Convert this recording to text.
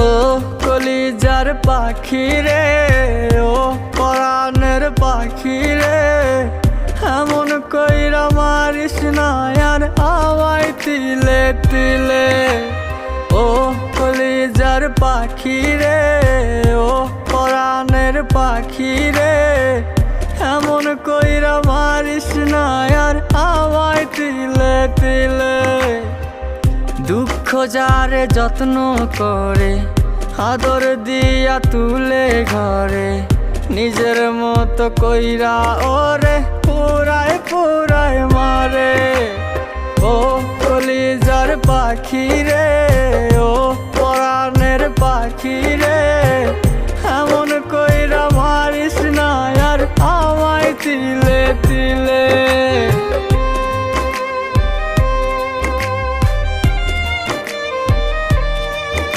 ও কলিজার পাখি রে, ও পরাণের পাখি রে, এমন কইরা মারিস না আর আমায় তিলে তিলে। ও কলিজার পাখি রে, ও পরাণের পাখি রে, এমন কইরা মারিস না আর আমায় তিলে তিলে। দুঃখ যারে যত্ন করে, আদর দিয়া তুলে ঘরে, নিজের মতো কইরা ওরে পুরায় পুরায় মারে। ও কলিজার পাখি রে, ও পরাণের পাখি রে,